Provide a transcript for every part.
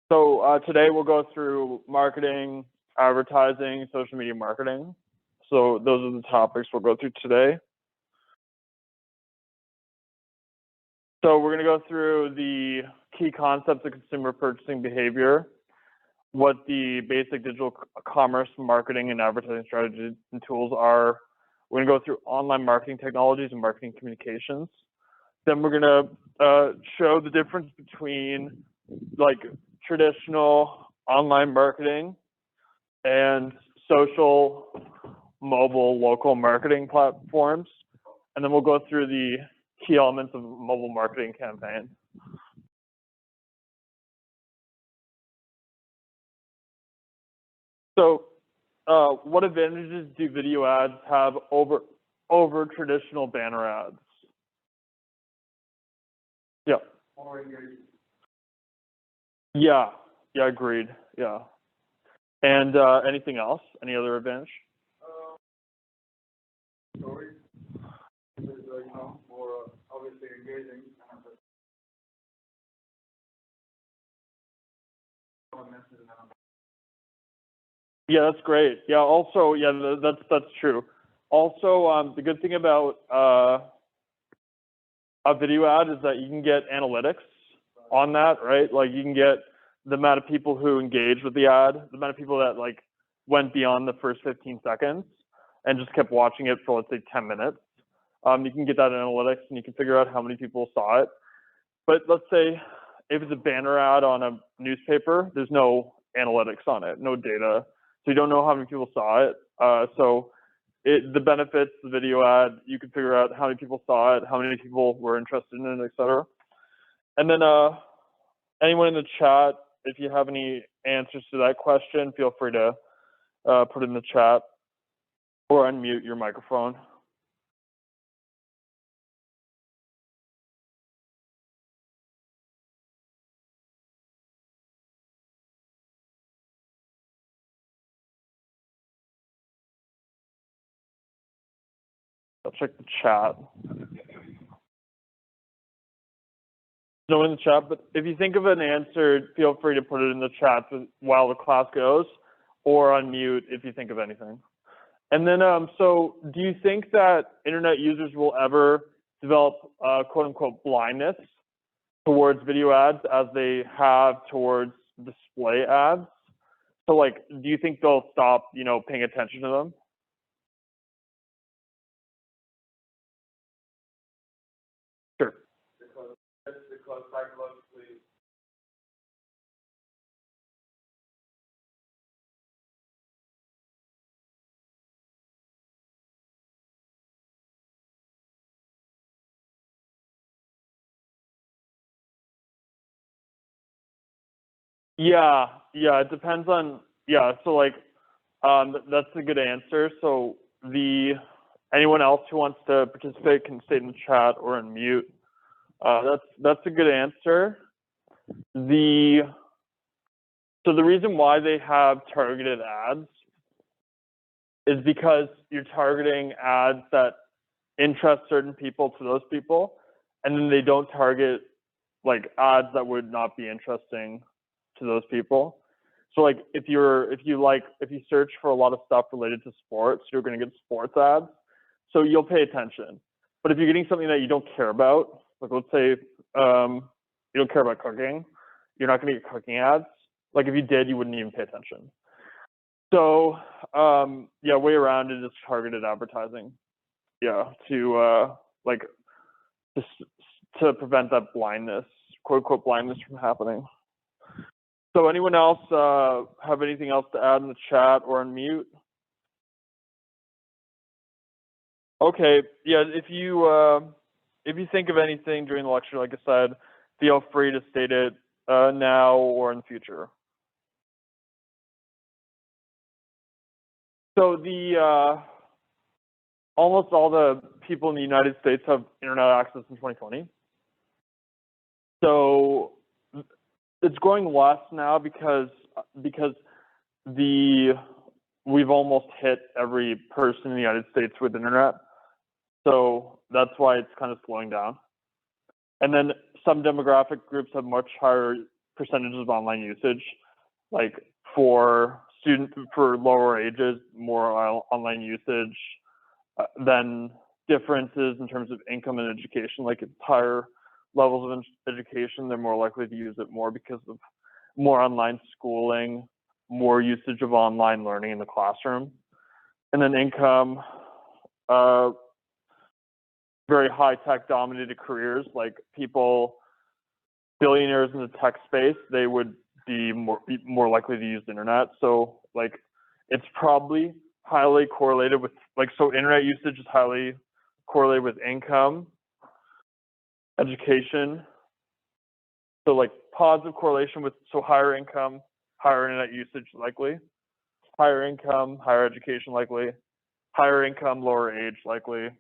So today we'll go through marketing, advertising, social media marketing. So those are the topics we'll go through today. So we're going to go through the key concepts of consumer purchasing behavior, what the basic digital commerce marketing and advertising strategies and tools are. We're going to go through online marketing technologies and marketing communications. Then we're going to show the difference between like traditional online marketing and social, mobile, local marketing platforms. And then we'll go through the key elements of a mobile marketing campaign. So what advantages do video ads have over traditional banner ads? Yeah. Yeah, agreed. Yeah. And anything else? Any other advantage? Stories. More obviously engaging. Yeah, that's great. Yeah, also, yeah, that's true. Also, the good thing about a video ad is that you can get analytics on that, right? Like you can get the amount of people who engage with the ad, the amount of people that like went beyond the first 15 seconds and just kept watching it for, let's say, 10 minutes. You can get that analytics and you can figure out how many people saw it. But let's say if it's a banner ad on a newspaper, there's no analytics on it, no data. So you don't know how many people saw it. The benefits, the video ad, you can figure out how many people saw it, how many people were interested in it, et cetera. And then anyone in the chat, if you have any answers to that question, feel free to put it in the chat or unmute your microphone. I'll check the chat. No one in the chat, but if you think of an answer, feel free to put it in the chat while the class goes, or unmute if you think of anything. And then, so do you think that internet users will ever develop quote unquote blindness towards video ads as they have towards display ads? So like, do you think they'll stop, paying attention to them? Sure. Because psychologically. Yeah, it depends on, so like, that's a good answer. So anyone else who wants to participate can stay in the chat or unmute. That's a good answer. So the reason why they have targeted ads is because you're targeting ads that interest certain people to those people, and then they don't target like ads that would not be interesting to those people. So like if you search for a lot of stuff related to sports, you're going to get sports ads. So you'll pay attention. But if you're getting something that you don't care about, like let's say you don't care about cooking, you're not going to get cooking ads. Like if you did, you wouldn't even pay attention. So way around it is targeted advertising. Yeah, to prevent that blindness, quote unquote blindness from happening. So anyone else have anything else to add in the chat or unmute? Okay, yeah, if you think of anything during the lecture, like I said, feel free to state it now or in the future. So almost all the people in the United States have internet access in 2020. So it's growing less now because we've almost hit every person in the United States with internet. So that's why it's kind of slowing down. And then some demographic groups have much higher percentages of online usage, like for lower ages, more online usage, then differences in terms of income and education, like at higher levels of education, they're more likely to use it more because of more online schooling, more usage of online learning in the classroom. And then income, very high tech dominated careers, like billionaires in the tech space, they would be more likely to use the internet. So like it's probably highly correlated with so internet usage is highly correlated with income, education. So like positive correlation with higher income, higher internet usage likely, higher income, higher education likely, higher income, lower age likely.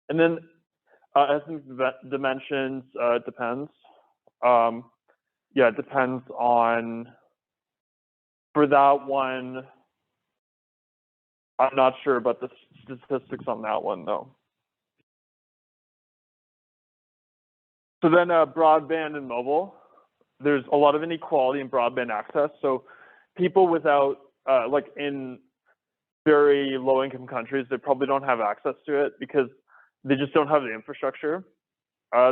And then ethnic dimensions, it depends. Yeah, it depends on, for that one, I'm not sure about the statistics on that one though. So then broadband and mobile, there's a lot of inequality in broadband access. So people without, like in very low income countries, they probably don't have access to it because they just don't have the infrastructure.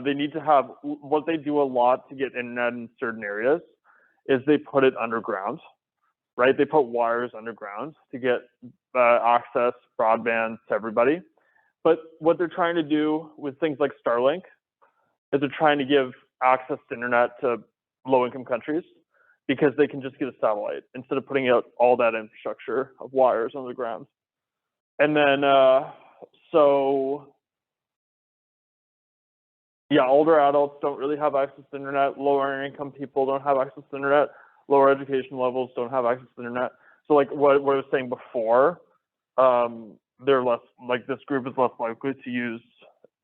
They need to have, what they do a lot to get internet in certain areas is they put it underground, right? They put wires underground to get access, broadband to everybody. But what they're trying to do with things like Starlink is they're trying to give access to internet to low income countries because they can just get a satellite instead of putting out all that infrastructure of wires on the ground. And then, so yeah, older adults don't really have access to internet. Lower income people don't have access to internet. Lower education levels don't have access to internet. So like what I was saying before, they're less, like this group is less likely to use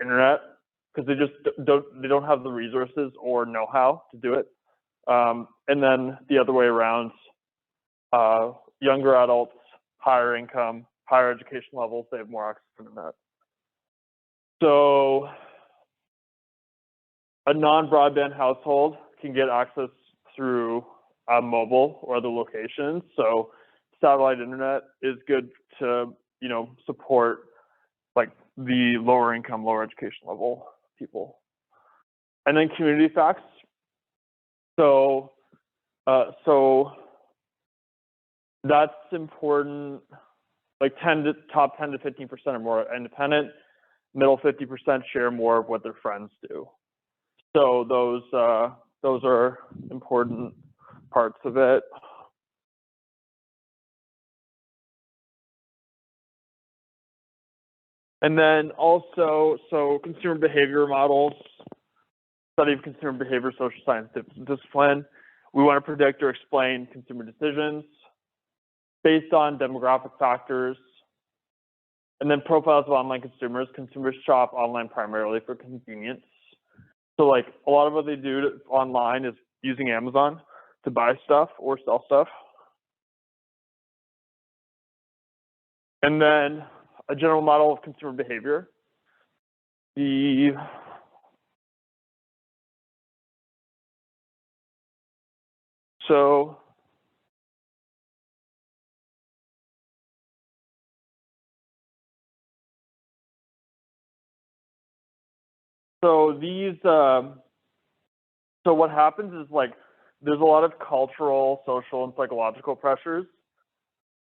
internet because they just don't have the resources or know-how to do it. And then the other way around, younger adults, higher income, higher education levels, they have more access to internet. So a non-broadband household can get access through mobile or other locations. So satellite internet is good to, support like the lower income, lower education level people. And then community effects. So that's important. Like top 10 to 15% are more independent. Middle 50% share more of what their friends do. So those are important parts of it. And then also, so consumer behavior models, study of consumer behavior, social science discipline. We want to predict or explain consumer decisions based on demographic factors. And then profiles of online consumers. Consumers shop online primarily for convenience. So like a lot of what they do online is using Amazon to buy stuff or sell stuff. And then a general model of consumer behavior. So these, so what happens is like, there's a lot of cultural, social, and psychological pressures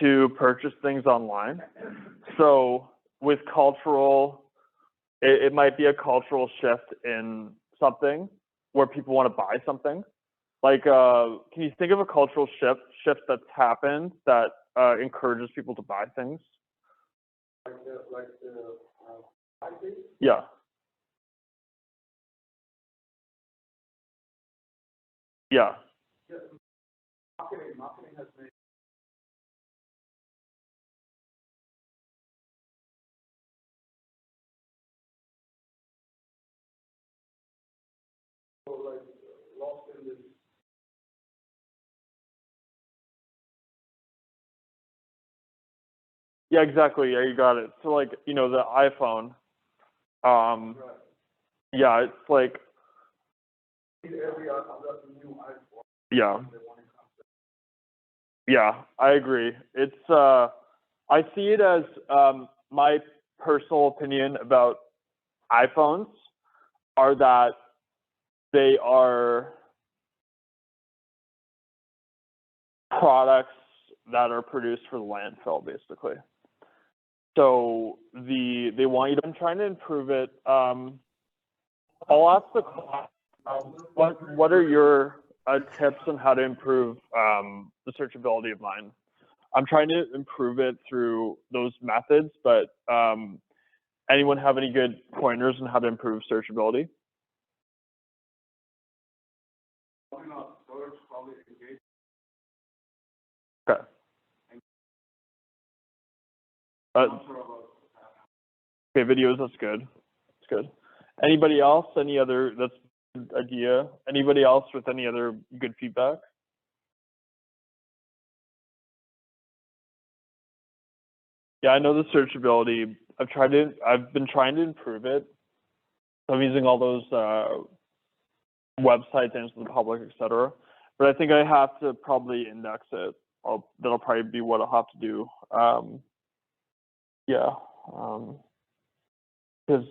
to purchase things online. So with cultural, it might be a cultural shift in something where people want to buy something. Like, can you think of a cultural shift that's happened that encourages people to buy things? Yeah. Yeah. Marketing has made lost in this. Yeah, exactly. Yeah, you got it. So like, the iPhone, Right. yeah, it's like, every other new iPhone. Yeah. They want to come to. Yeah, I agree. It's I see it as my personal opinion about iPhones are that they are products that are produced for the landfill, basically. So they want you to. I'm trying to improve it. I'll ask the class, what are your tips on how to improve the searchability of mine? I'm trying to improve it through those methods, but anyone have any good pointers on how to improve searchability? Probably not search, probably engage. Okay. I'm not sure about that. Okay, videos, that's good. That's good. Anybody else? Any other, that's a good idea. Anybody else with any other good feedback? Yeah, I know the searchability. I've been trying to improve it. I'm using all those websites, answer to the public, etc. But I think I have to probably index it. That'll probably be what I'll have to do. Yeah, because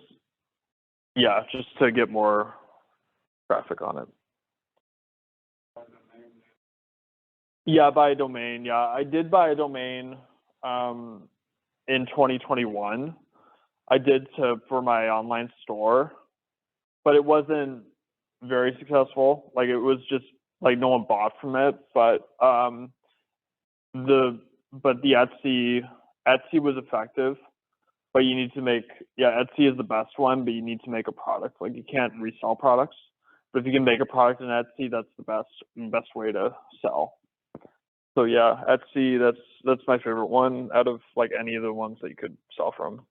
just to get more traffic on it. Yeah, buy a domain. Yeah, I did buy a domain in 2021. I did for my online store, but it wasn't very successful. Like it was just like no one bought from it. But the Etsy was effective. But you need to make, Etsy is the best one, but you need to make a product. Like you can't resell products, but if you can make a product in Etsy, that's the best way to sell. So yeah, Etsy, that's my favorite one out of like any of the ones that you could sell from.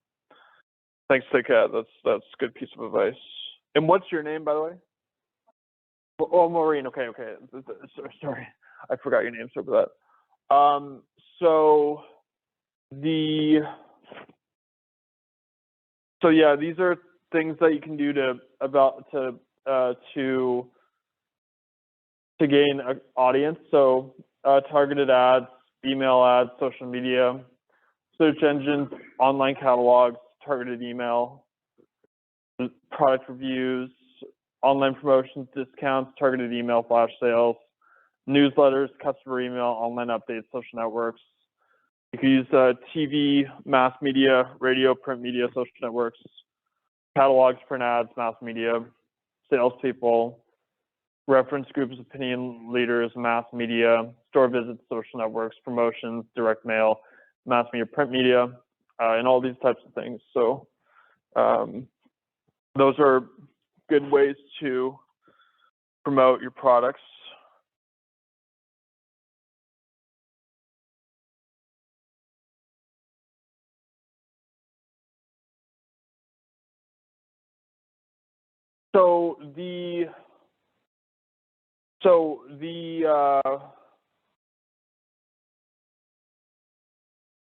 Thanks, Kat. That's a good piece of advice. And what's your name, by the way? Oh, Maureen. Okay. Sorry, I forgot your name. Sorry for that. So yeah, these are things that you can do to gain an audience. So targeted ads, email ads, social media, search engines, online catalogs, targeted email, product reviews, online promotions, discounts, targeted email, flash sales, newsletters, customer email, online updates, social networks. You can use TV, mass media, radio, print media, social networks, catalogs, print ads, mass media, salespeople, reference groups, opinion leaders, mass media, store visits, social networks, promotions, direct mail, mass media, print media, and all these types of things. So those are good ways to promote your products. So the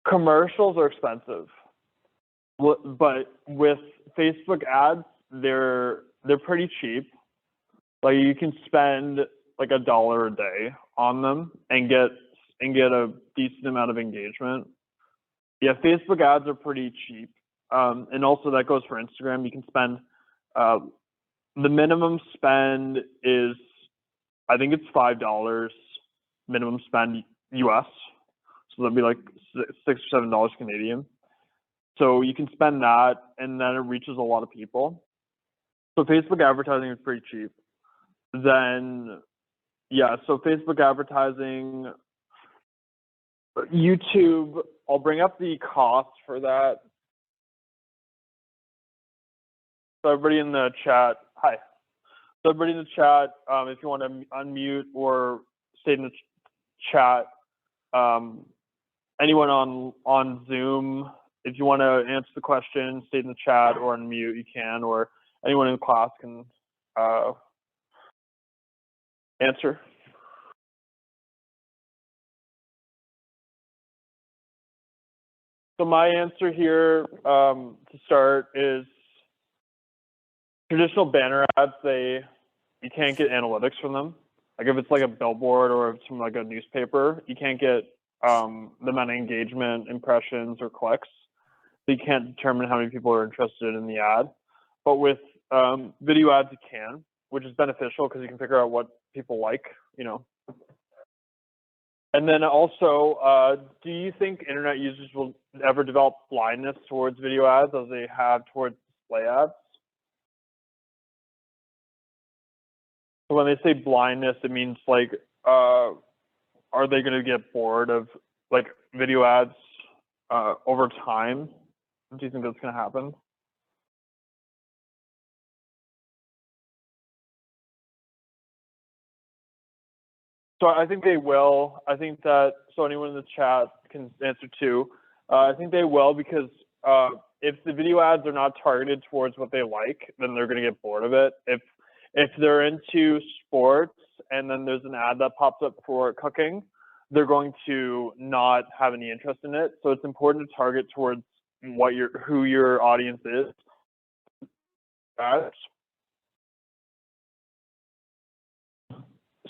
commercials are expensive, but with Facebook ads, they're pretty cheap. Like you can spend like $1 a day on them and get a decent amount of engagement. Yeah, Facebook ads are pretty cheap, and also that goes for Instagram. You can spend the minimum spend is, I think it's $5 minimum spend US, so that'd be like $6 or $7 Canadian. So you can spend that, and then it reaches a lot of people. So Facebook advertising is pretty cheap. Then, so Facebook advertising, YouTube, I'll bring up the cost for that. So everybody in the chat, hi. So everybody in the chat, if you want to unmute or stay in the chat, anyone on Zoom, if you want to answer the question, stay in the chat or unmute, you can, or anyone in class can answer. So my answer here to start is traditional banner ads. you can't get analytics from them. Like if it's like a billboard or if it's from like a newspaper, you can't get the amount of engagement, impressions, or clicks. So you can't determine how many people are interested in the ad. But with video ads, you can, which is beneficial because you can figure out what people like, you know. And then also, do you think internet users will ever develop blindness towards video ads as they have towards display ads? So when they say blindness, it means like, are they going to get bored of like video ads over time? Do you think that's going to happen? So I think they will. I think that, so anyone in the chat can answer too. I think they will because if the video ads are not targeted towards what they like, then they're going to get bored of it. If they're into sports and then there's an ad that pops up for cooking, they're going to not have any interest in it. So it's important to target towards who your audience is.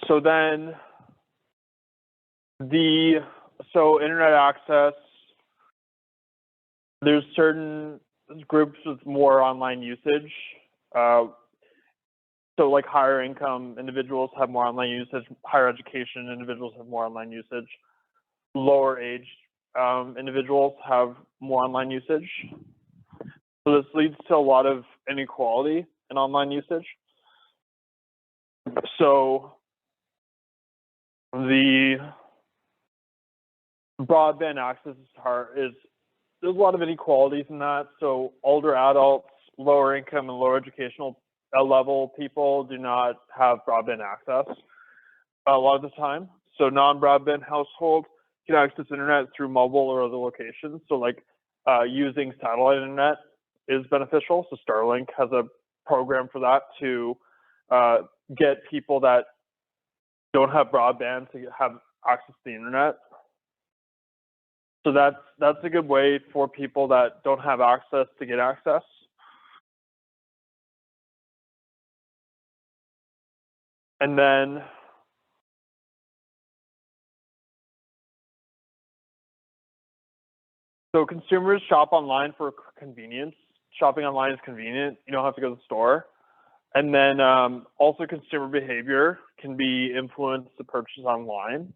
So then so internet access, there's certain groups with more online usage. So like higher income individuals have more online usage, higher education individuals have more online usage, lower age individuals have more online usage. So this leads to a lot of inequality in online usage. So the broadband access there's a lot of inequalities in that. So older adults, lower income and lower educational level people do not have broadband access a lot of the time. So non-broadband households can access internet through mobile or other locations. So like using satellite internet is beneficial. So Starlink has a program for that to get people that don't have broadband to have access to the internet. So that's a good way for people that don't have access to get access. And then so consumers shop online for convenience. Shopping online is convenient. You don't have to go to the store. And then also consumer behavior can be influenced to purchase online.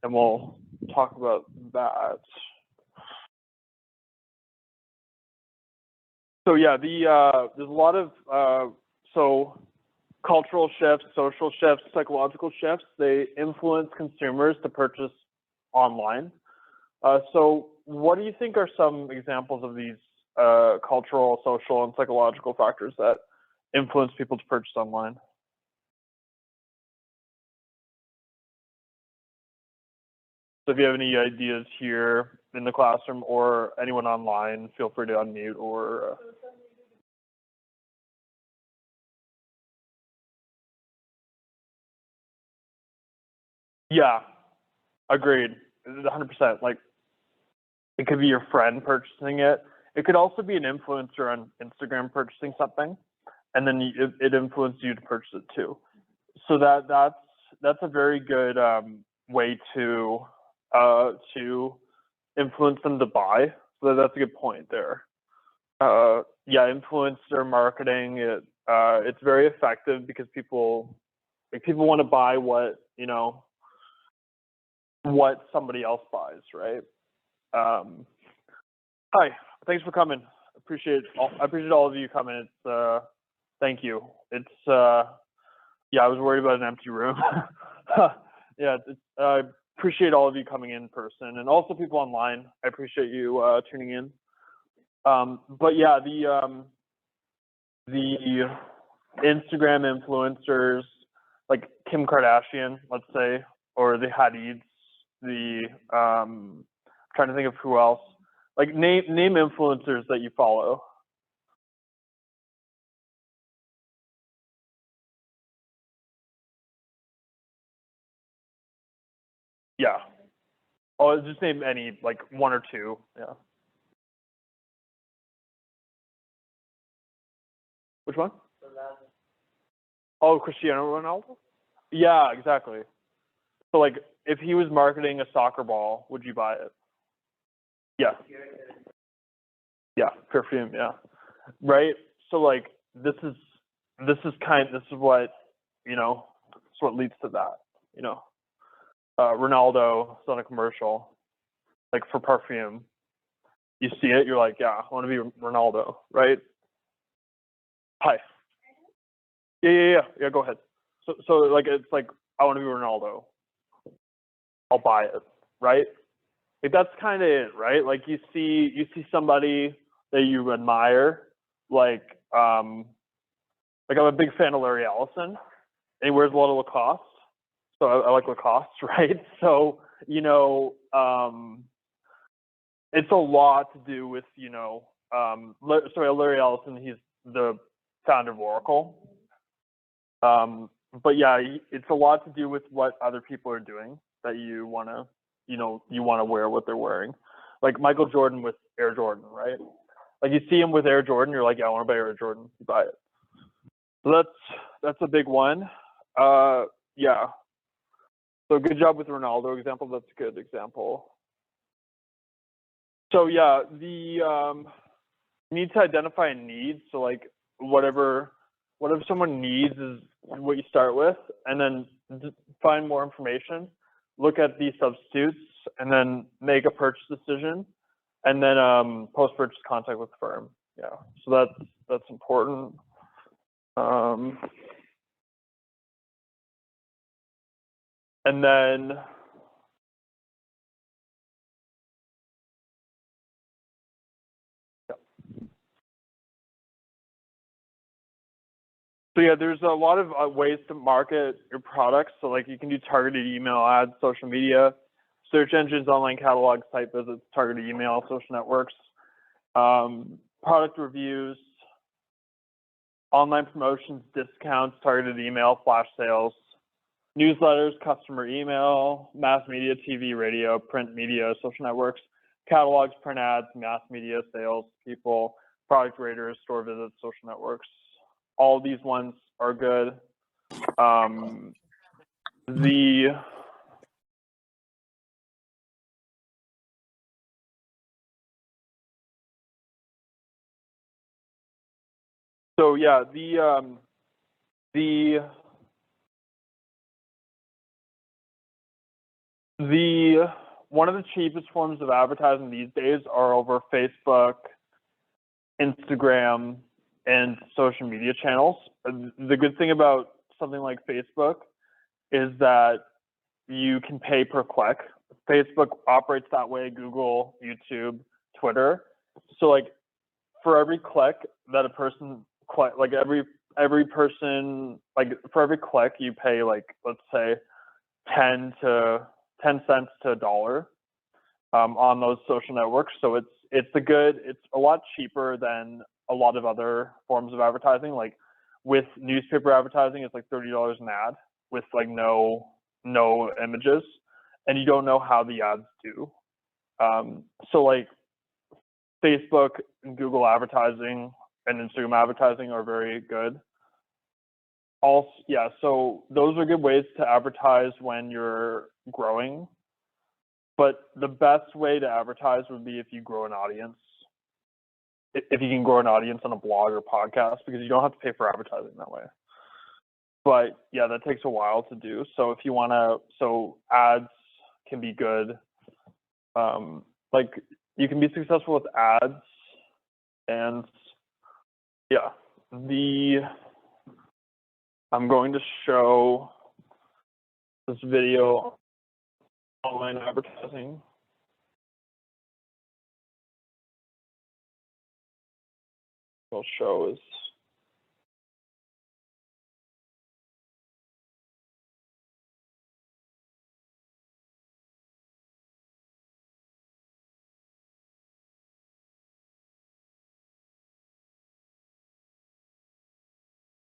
And we'll talk about that. So yeah, there's a lot of so cultural shifts, social shifts, psychological shifts, they influence consumers to purchase online. So what do you think are some examples of these cultural, social, and psychological factors that influence people to purchase online? So if you have any ideas here in the classroom or anyone online, feel free to unmute or yeah, agreed, 100%. Like it could be your friend purchasing it. It could also be an influencer on Instagram purchasing something, and then it influenced you to purchase it too. So that's a very good way to influence them to buy. So that's a good point there. Yeah, influencer marketing, it's very effective because people want to buy what what somebody else buys, right? Hi, thanks for coming. I appreciate all of you coming. It's thank you. It's yeah, I was worried about an empty room. Yeah, I appreciate all of you coming in person, and also people online. I appreciate you tuning in. But yeah, the Instagram influencers like Kim Kardashian, let's say, or the Hadids, trying to think of who else. Like name influencers that you follow. Yeah. Oh, just name any, like one or two. Yeah. Which one? Oh, Cristiano Ronaldo? Yeah, exactly. So like, if he was marketing a soccer ball, would you buy it? Yeah. Yeah, perfume. Yeah. Right. So like, this is what, this is what leads to that. Ronaldo is on a commercial, like for perfume. You see it, you're like, yeah, I want to be Ronaldo, right? Hi. Yeah. Go ahead. So like, it's like, I want to be Ronaldo. I'll buy it, right? Like that's kind of it, right? Like you see somebody that you admire, like I'm a big fan of Larry Ellison, and he wears a lot of Lacoste, so I like Lacoste, right? So it's a lot to do with Larry Ellison, he's the founder of Oracle, but yeah, it's a lot to do with what other people are doing that you want to wear what they're wearing. Like Michael Jordan with Air Jordan, right? Like you see him with Air Jordan, you're like, yeah, I want to buy Air Jordan. You buy it. So that's a big one. Yeah. So good job with Ronaldo example. That's a good example. So yeah, you need to identify a need. So like whatever someone needs is what you start with, and then find more information, look at these substitutes, and then make a purchase decision, and then post-purchase contact with the firm. Yeah, so that's important. And then so yeah, there's a lot of ways to market your products. So like you can do targeted email ads, social media, search engines, online catalogs, site visits, targeted email, social networks, product reviews, online promotions, discounts, targeted email, flash sales, newsletters, customer email, mass media, TV, radio, print media, social networks, catalogs, print ads, mass media, sales people, product raters, store visits, social networks. All these ones are good. So yeah, the one of the cheapest forms of advertising these days are over Facebook, Instagram, and social media channels. The good thing about something like Facebook is that you can pay per click. Facebook operates that way, Google, YouTube, Twitter. So like for every click that a person like every person, like for every click you pay, like let's say 10 cents to $1 on those social networks. So it's a lot cheaper than a lot of other forms of advertising. Like with newspaper advertising, it's like $30 an ad with like no images, and you don't know how the ads do. So like Facebook and Google advertising and Instagram advertising are very good. Also, yeah, so those are good ways to advertise when you're growing. But the best way to advertise would be if you grow an audience. If you can grow an audience on a blog or podcast, because you don't have to pay for advertising that way. But yeah, that takes a while to do. So so ads can be good. Like you can be successful with ads, and yeah, I'm going to show this video on online advertising. I'll show is